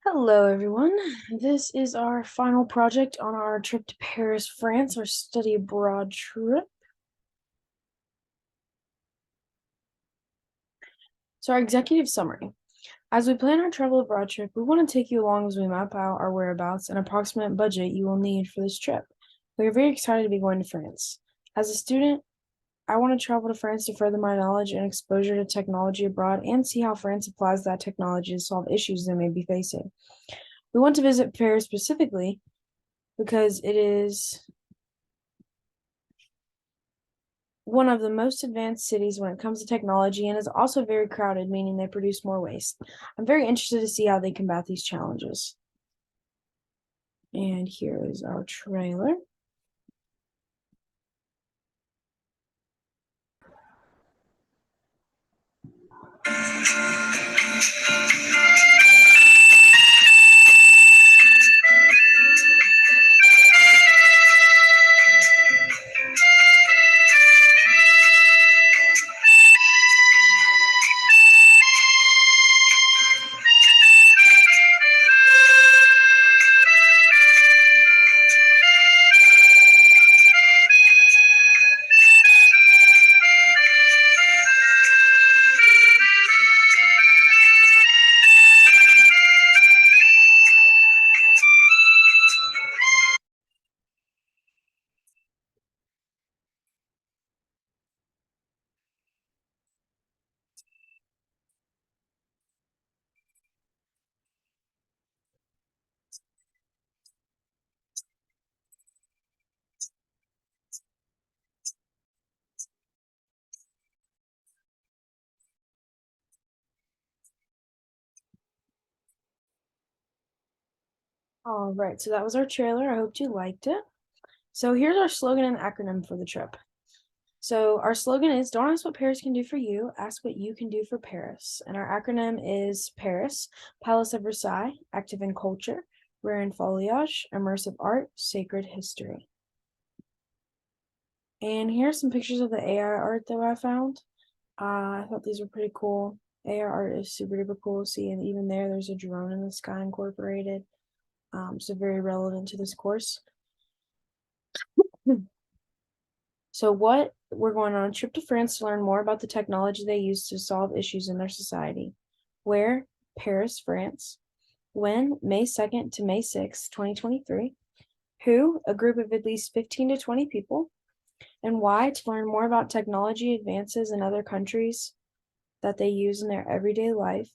Hello, everyone. This is our final project on our trip to Paris, France, our study abroad trip. So, our executive summary. As we plan our travel abroad trip, we want to take you along as we map out our whereabouts and approximate budget you will need for this trip. We are very excited to be going to France. As a student, I want to travel to France to further my knowledge and exposure to technology abroad and see how France applies that technology to solve issues they may be facing. We want to visit Paris specifically because it is one of the most advanced cities when it comes to technology and is also very crowded, meaning they produce more waste. I'm very interested to see how they combat these challenges. And here is our trailer. All right, so that was our trailer. I hope you liked it. So here's our slogan and acronym for the trip. So our slogan is don't ask what Paris can do for you, ask what you can do for Paris. And our acronym is Paris, Palace of Versailles, active in culture, rare in foliage, immersive art, sacred history. And here's some pictures of the AI art that I found. I thought these were pretty cool. AI art is super duper cool. See, and even there's a drone in the sky incorporated. So very relevant to this course. So what we're going on a trip to France to learn more about the technology they use to solve issues in their society. Where? Paris, France. When? May 2nd to May 6th, 2023. Who? A group of at least 15 to 20 people. And why? To learn more about technology advances in other countries that they use in their everyday life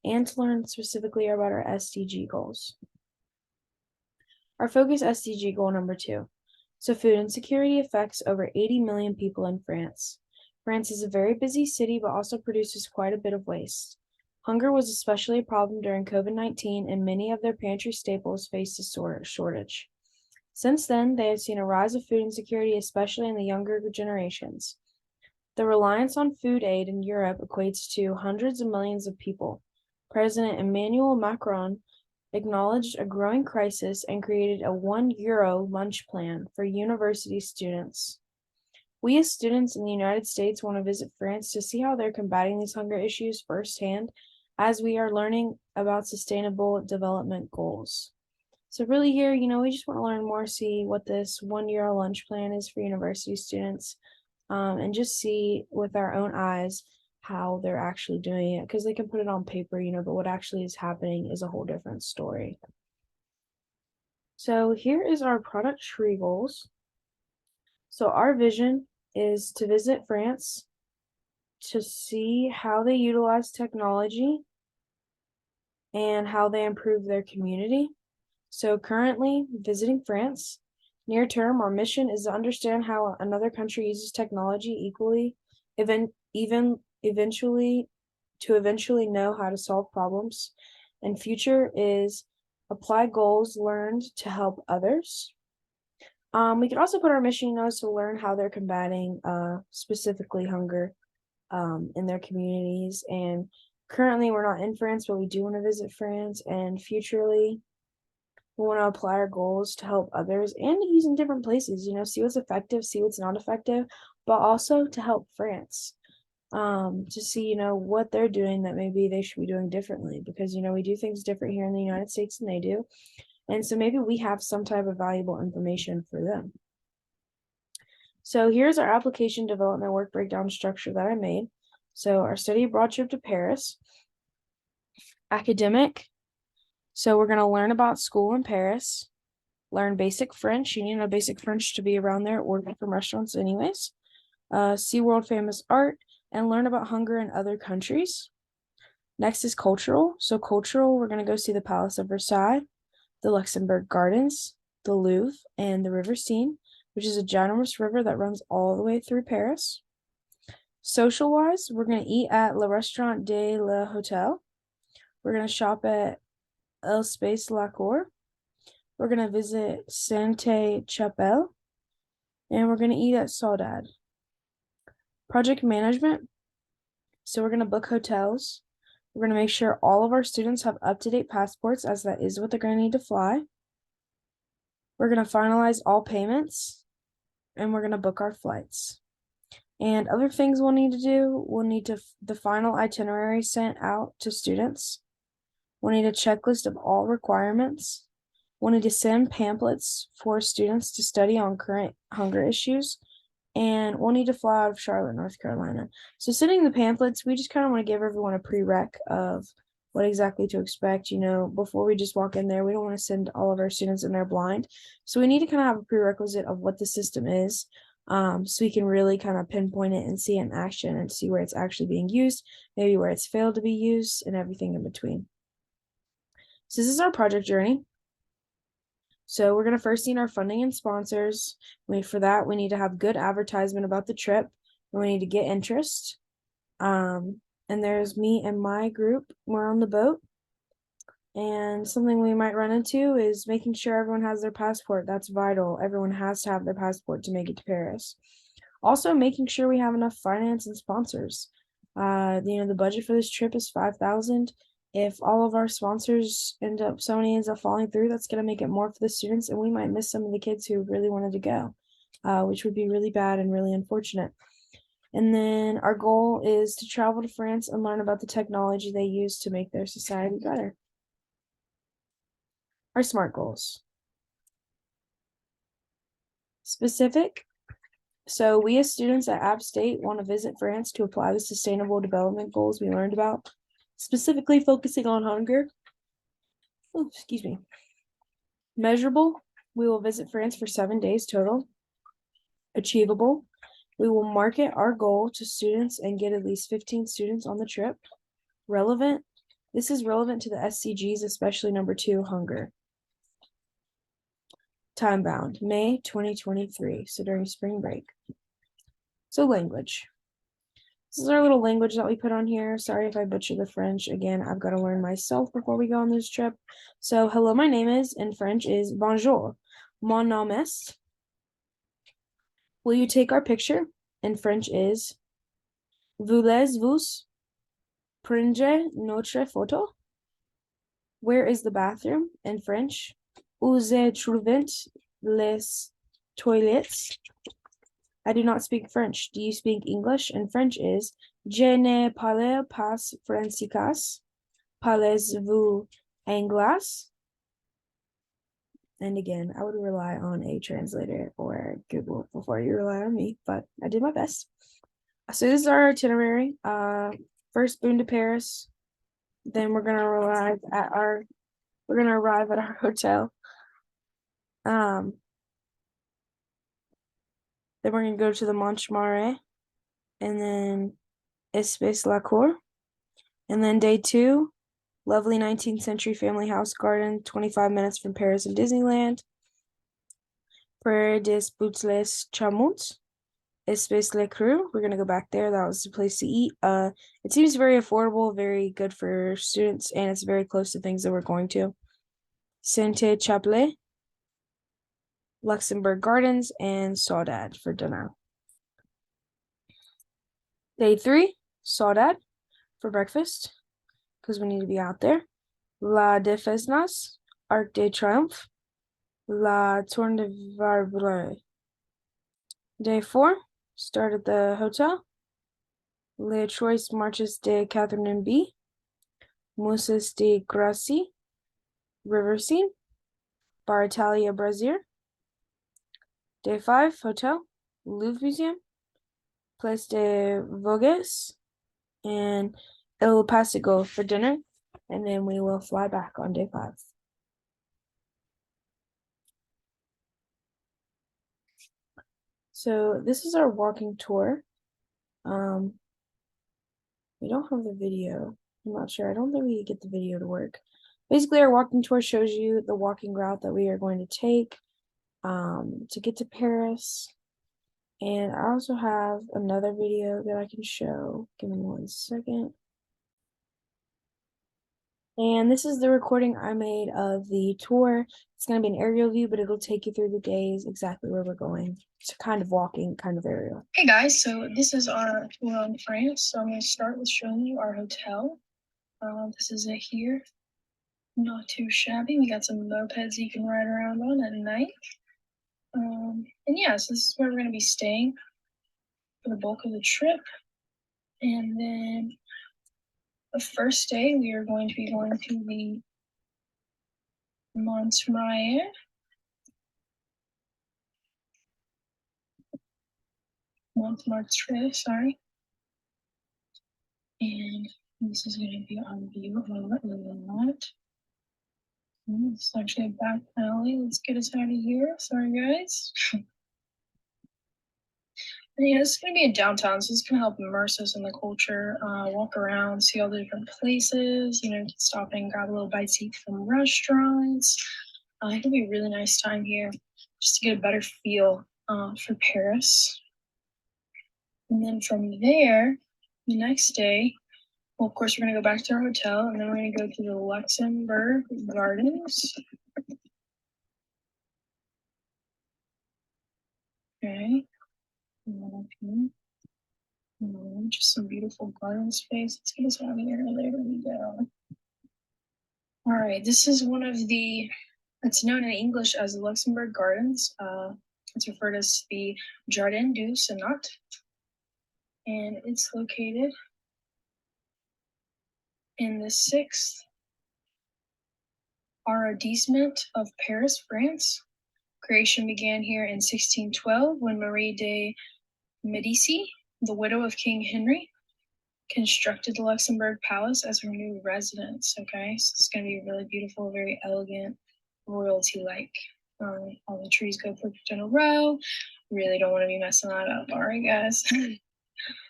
and to learn specifically about our SDG goals. Our focus SDG goal number 2. So food insecurity affects over 80 million people in France. France is a very busy city, but also produces quite a bit of waste. Hunger was especially a problem during COVID-19, and many of their pantry staples faced a shortage. Since then, they have seen a rise of food insecurity, especially in the younger generations. The reliance on food aid in Europe equates to hundreds of millions of people. President Emmanuel Macron acknowledged a growing crisis and created a €1 lunch plan for university students. We as students in the United States want to visit France to see how they're combating these hunger issues firsthand as we are learning about sustainable development goals. So really here, we just want to learn more, see what this €1 lunch plan is for university students, and just see with our own eyes how they're actually doing it, because they can put it on paper, but what actually is happening is a whole different story. So here is our product tree goals. So our vision is to visit France to see how they utilize technology and how they improve their community. So currently visiting France. Near term, our mission is to understand how another country uses technology equally, eventually know how to solve problems. And future is apply goals learned to help others. We could also put our mission notes to learn how they're combating specifically hunger in their communities. And currently we're not in France, but we do want to visit France, and futurely we want to apply our goals to help others and use in different places, see what's effective, see what's not effective, but also to help France. to see, what they're doing that maybe they should be doing differently, because, we do things different here in the United States than they do. And so maybe we have some type of valuable information for them. So here's our application development work breakdown structure that I made. So our study abroad trip to Paris, academic. So we're going to learn about school in Paris, learn basic French. You need to know basic French to be around there, ordering from restaurants anyways. See world famous art, and learn about hunger in other countries. Next is cultural. So cultural, we're going to go see the Palace of Versailles, the Luxembourg Gardens, the Louvre, and the River Seine, which is a ginormous river that runs all the way through Paris. Social-wise, we're going to eat at Le Restaurant de la Hotel. We're going to shop at Espace La Cour. We're going to visit Sainte-Chapelle. And we're going to eat at Saudade. Project management. So we're going to book hotels. We're going to make sure all of our students have up-to-date passports, as that is what they're going to need to fly. We're going to finalize all payments, and we're going to book our flights. And other things we'll need to do, the final itinerary sent out to students. We'll need a checklist of all requirements. We'll need to send pamphlets for students to study on current hunger issues. And we'll need to fly out of Charlotte, North Carolina. So sending the pamphlets, we just kind of want to give everyone a prereq of what exactly to expect, before we just walk in there. We don't want to send all of our students in there blind. So we need to kind of have a prerequisite of what the system is, so we can really kind of pinpoint it and see it in action and see where it's actually being used, maybe where it's failed to be used, and everything in between. So this is our project journey. So we're going to first need our funding and sponsors. For that, we need to have good advertisement about the trip. We need to get interest. And there's me and my group. We're on the boat. And something we might run into is making sure everyone has their passport. That's vital. Everyone has to have their passport to make it to Paris. Also, making sure we have enough finance and sponsors. The budget for this trip is $5,000. If all of our sponsors somebody ends up falling through, that's going to make it more for the students, and we might miss some of the kids who really wanted to go, which would be really bad and really unfortunate. And then our goal is to travel to France and learn about the technology they use to make their society better. Our SMART goals. Specific. So we as students at App State want to visit France to apply the sustainable development goals we learned about, specifically focusing on hunger. Oh, excuse me. Measurable. We will visit France for 7 days total. Achievable. We will market our goal to students and get at least 15 students on the trip. Relevant. This is relevant to the SDGs, especially number 2, hunger. Time bound, May 2023, so during spring break. So language. This is our little language that we put on here. Sorry if I butcher the French. Again, I've got to learn myself before we go on this trip. So hello, my name is, in French, is bonjour. Mon nom est. Will you take our picture? In French is voulez-vous prendre notre photo? Where is the bathroom? In French, où se trouvent les toilettes? I do not speak French. Do you speak English? In French is je ne parle pas français. Parlez-vous anglais? And again, I would rely on a translator or Google before you rely on me, but I did my best. So this is our itinerary. First boon to Paris. Then we're gonna arrive at our hotel. Then we're gonna go to the Montmartre, and then Espace La Cour. And then day 2, lovely 19th century family house garden, 25 minutes from Paris and Disneyland. Prairie des Bouteilles Chaumont, Espace Le Creux. We're gonna go back there. That was the place to eat. It seems very affordable, very good for students, and it's very close to things that we're going to. Sainte-Chapelle, Luxembourg Gardens, and Saudade for dinner. Day 3, Saudade for breakfast, because we need to be out there. La Défense, Arc de Triomphe, La Tour de Versailles. Day 4, start at the hotel. Les Trois Marches de Catherine B, Musas de Gracie, River Scene, Bar Italia Brazier, Day 5 Hotel, Louvre Museum, Place de Voges, and El Paso for dinner, and then we will fly back on day 5. So this is our walking tour. We don't have the video. I'm not sure. I don't think we could get the video to work. Basically, our walking tour shows you the walking route that we are going to take to get to Paris. And I also have another video that I can show. Give me 1 second. And this is the recording I made of the tour. It's going to be an aerial view, but it'll take you through the days, exactly where we're going. It's kind of walking, kind of aerial. Hey guys, so this is our tour on France. So I'm going to start with showing you our hotel. This is it here. Not too shabby. We got some mopeds you can ride around on at night. And yeah, so this is where we're going to be staying for the bulk of the trip. And then the first day, we are going to be going to the Montmartre. Montmartre, sorry. And this is going to be our view of that. It's actually a back alley. Let's get us out of here. Sorry, guys. Yeah, it's going to be in downtown, so it's going to help immerse us in the culture, walk around, see all the different places, stop and grab a little bite to eat from restaurants. It could be a really nice time here just to get a better feel for Paris. And then from there, the next day, well, of course, we're going to go back to our hotel, and then we're going to go to the Luxembourg Gardens. Okay. Just some beautiful garden space. Let's get us out of here. There we go. All right, this is one of it's known in English as the Luxembourg Gardens. It's referred as the Jardin du Sénat, and it's located in the 6th arrondissement of Paris, France. Creation began here in 1612 when Marie de Medici, the widow of King Henry, constructed the Luxembourg Palace as her new residence. Okay, so it's going to be really beautiful, very elegant, royalty-like. All the trees go perfect in a row. Really don't want to be messing that up. All right, guys.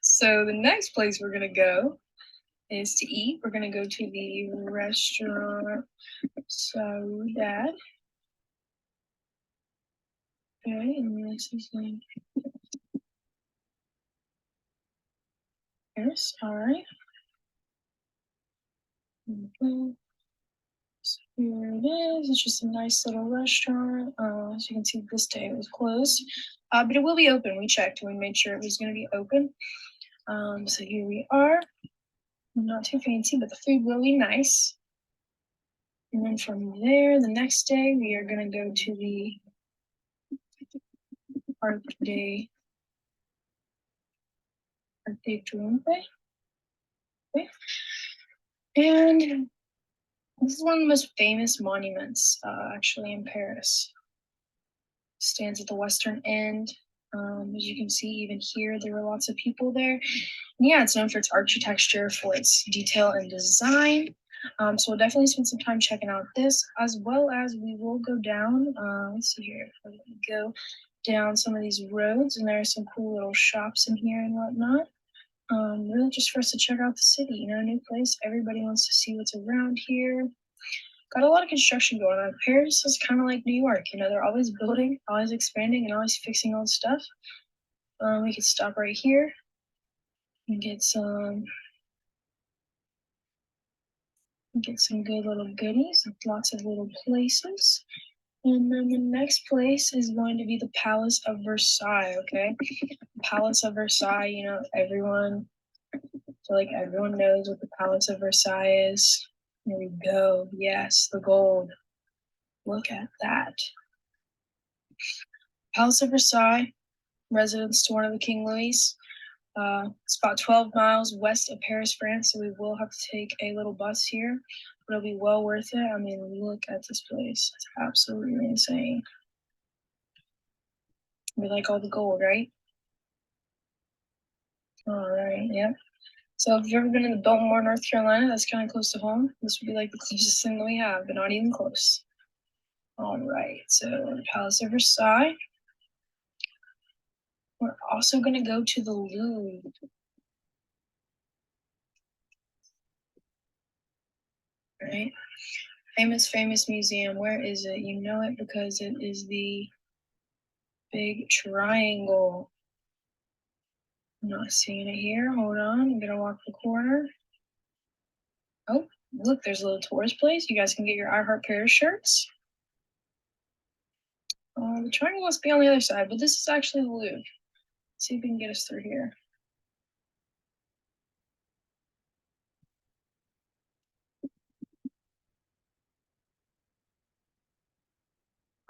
So the next place we're going to go is to eat. We're going to go to the restaurant Saudade. Okay, and this is Paris. All right. Okay. So here it is. It's just a nice little restaurant. As you can see, this day it was closed, but it will be open. We checked. We made sure it was going to be open. So here we are. Not too fancy, but the food will be nice. And then from there, the next day, we are going to go to the Arc de Triomphe. Okay. And this is one of the most famous monuments, actually, in Paris. Stands at the western end. As you can see, even here, there were lots of people there. And yeah, it's known for its architecture, for its detail and design. So we'll definitely spend some time checking out this, as well as we will go down, let's see here, we go down some of these roads, and there are some cool little shops in here and whatnot. Really just for us to check out the city, new place. Everybody wants to see what's around here. Got a lot of construction going on. Paris is kind of like New York, they're always building, always expanding, and always fixing old stuff. We could stop right here and get some good little goodies, lots of little places. And then the next place is going to be the Palace of Versailles, okay? The Palace of Versailles, everyone knows what the Palace of Versailles is. Here we go. Yes, the gold. Look at that. Palace of Versailles, residence to one of the King Louis. It's about 12 miles west of Paris, France, so we will have to take a little bus here, but it'll be well worth it. I mean, look at this place. It's absolutely insane. We like all the gold, right? All right, yep. So if you've ever been in Biltmore, North Carolina, that's kind of close to home. This would be like the closest thing that we have, but not even close. All right, so the Palace of Versailles. We're also gonna go to the Louvre. Right? Famous museum. Where is it? You know it because it is the big triangle. I'm not seeing it here. Hold on. I'm gonna walk the corner. Oh, look, there's a little tourist place. You guys can get your I Heart Paris shirts. The triangle must be on the other side, but this is actually the Louvre. Let's see if we can get us through here.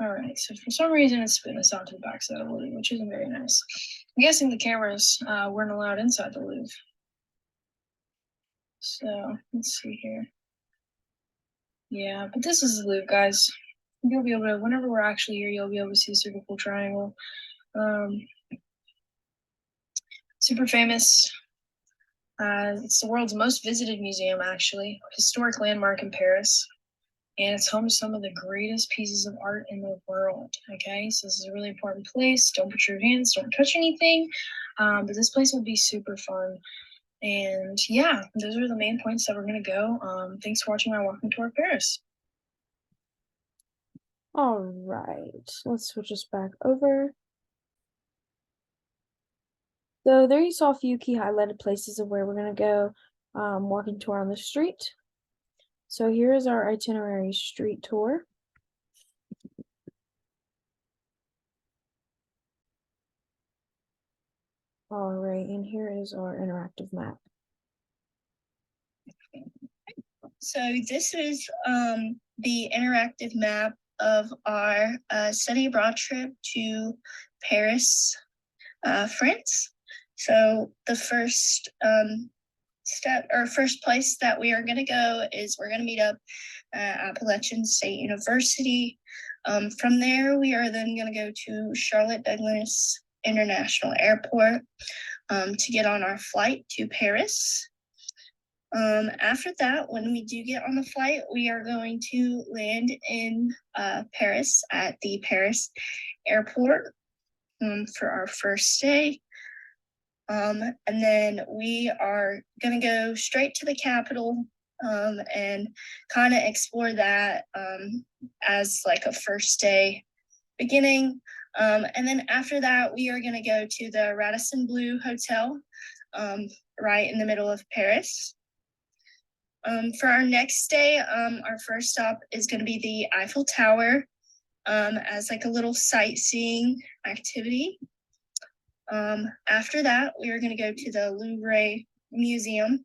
All right, so for some reason it's spitting us out to the backside of the Louvre, which isn't very nice. I'm guessing the cameras weren't allowed inside the Louvre. So let's see here. Yeah, but this is the Louvre, guys. You'll be able to, whenever we're actually here, you'll be able to see a super cool triangle. Super famous. It's the world's most visited museum, actually, historic landmark in Paris. And it's home to some of the greatest pieces of art in the world. Okay, so this is a really important place. Don't put your hands, don't touch anything. But this place will be super fun. And yeah, those are the main points that we're gonna go. Thanks for watching my walking tour of Paris. All right, let's switch us back over. So there you saw a few key highlighted places of where we're going to go walking tour on the street. So here is our itinerary street tour. All right, and here is our interactive map. So this is the interactive map of our study abroad trip to Paris, France. So the first step or first place that we are going to go is we're going to meet up at Appalachian State University. From there, we are then going to go to Charlotte Douglas International Airport to get on our flight to Paris. After that, when we do get on the flight, we are going to land in Paris at the Paris airport for our first day. And then we are going to go straight to the capital and kind of explore that as like a first day beginning. And then after that, we are going to go to the Radisson Blu Hotel right in the middle of Paris. For our next day, our first stop is going to be the Eiffel Tower as like a little sightseeing activity. After that, we are going to go to the Louvre Museum.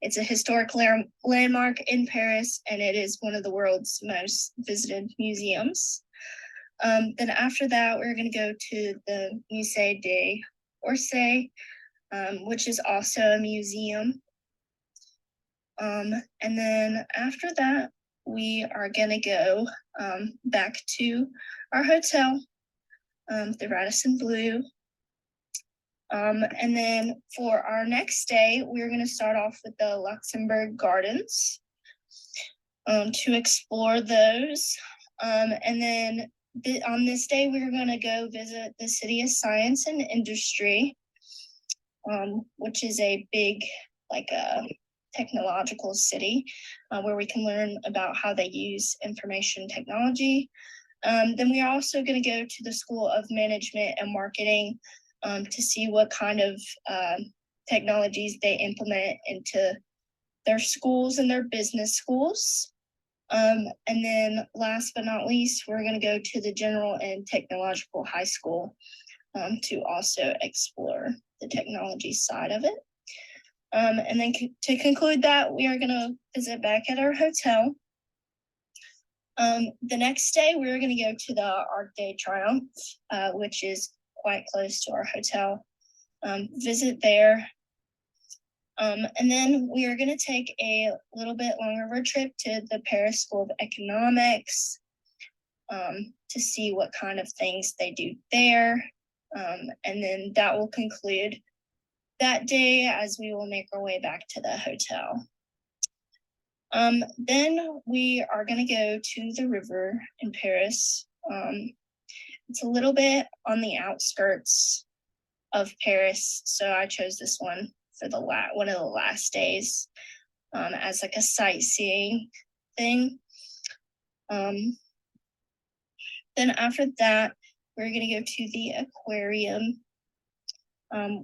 It's a historic landmark in Paris, and it is one of the world's most visited museums. Then after that, we're going to go to the Musée d'Orsay, which is also a museum. And then after that, we are going to go back to our hotel, the Radisson Blu. And then for our next day, we're going to start off with the Luxembourg Gardens to explore those. And then on this day, we're going to go visit the City of Science and Industry, which is a big, like a technological city where we can learn about how they use information technology. Then we are also going to go to the School of Management and Marketing to see what kind of technologies they implement into their schools and their business schools. And then last but not least, we're going to go to the General and Technological High School to also explore the technology side of it. And then to conclude that, we are going to visit back at our hotel. The next day, we're going to go to the Arc de Triomphe, which is quite close to our hotel. visit there. And then we are going to take a little bit longer of a trip to the Paris School of Economics to see what kind of things they do there. And then that will conclude that day as we will make our way back to the hotel. Then we are going to go to the river in Paris. It's a little bit on the outskirts of Paris, so I chose this one for one of the last days as like a sightseeing thing. Then after that, we're going to go to the aquarium,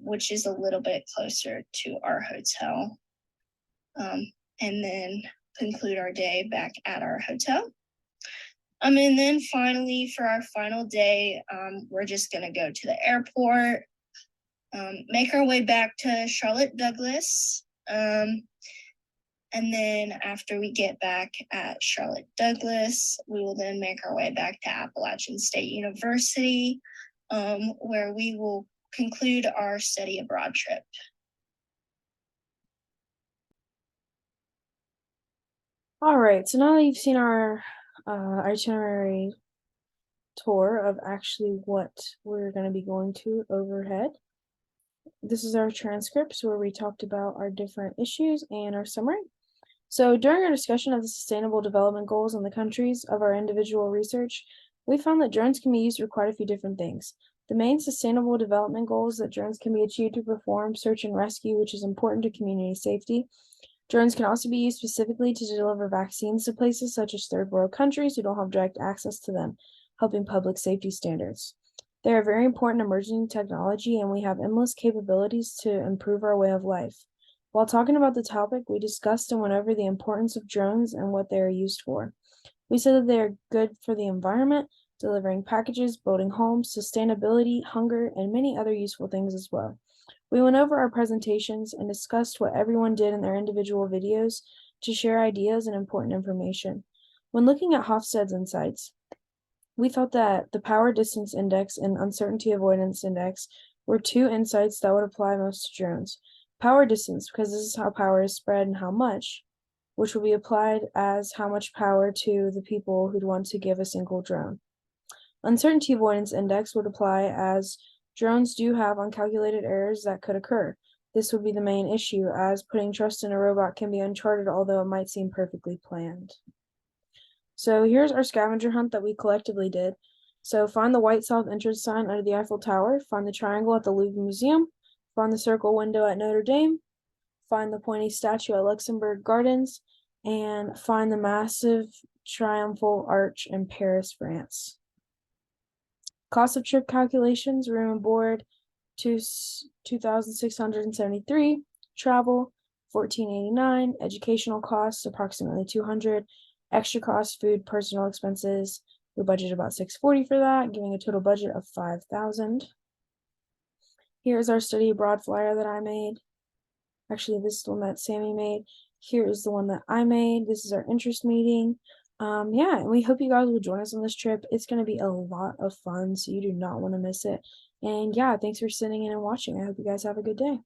which is a little bit closer to our hotel, and then conclude our day back at our hotel. And then finally, for our final day, we're just going to go to the airport, make our way back to Charlotte Douglas. And then after we get back at Charlotte Douglas, we will then make our way back to Appalachian State University, where we will conclude our study abroad trip. All right, so now that you've seen our itinerary tour of actually what we're going to be going to overhead, this is our transcripts where we talked about our different issues and our summary. So during our discussion of the Sustainable Development Goals in the countries of our individual research, we found that drones can be used for quite a few different things. The main Sustainable Development Goals that drones can be achieved to perform search and rescue, which is important to community safety. Drones can also be used specifically to deliver vaccines to places such as third world countries who don't have direct access to them, helping public safety standards. They are very important emerging technology, and we have endless capabilities to improve our way of life. While talking about the topic, we discussed and went over the importance of drones and what they are used for. We said that they are good for the environment, delivering packages, building homes, sustainability, hunger, and many other useful things as well. We went over our presentations and discussed what everyone did in their individual videos to share ideas and important information. When looking at Hofstede's insights, we felt that the power distance index and uncertainty avoidance index were two insights that would apply most to drones. Power distance, because this is how power is spread and how much, which will be applied as how much power to the people who'd want to give a single drone. Uncertainty avoidance index would apply as drones do have uncalculated errors that could occur. This would be the main issue, as putting trust in a robot can be uncharted, although it might seem perfectly planned. So here's our scavenger hunt that we collectively did. So find the white south entrance sign under the Eiffel Tower, find the triangle at the Louvre Museum, find the circle window at Notre Dame, find the pointy statue at Luxembourg Gardens, and find the massive triumphal arch in Paris, France. Cost of trip calculations: room and board, $2,673, travel, $1,489, educational costs, approximately $200, extra cost, food, personal expenses. We budgeted about $640 for that, giving a total budget of $5,000. Here's our study abroad flyer that I made. Actually, this is the one that Sammy made. Here is the one that I made. This is our interest meeting. Yeah, and we hope you guys will join us on this trip. It's going to be a lot of fun, so you do not want to miss it. And yeah, thanks for sitting in and watching. I hope you guys have a good day.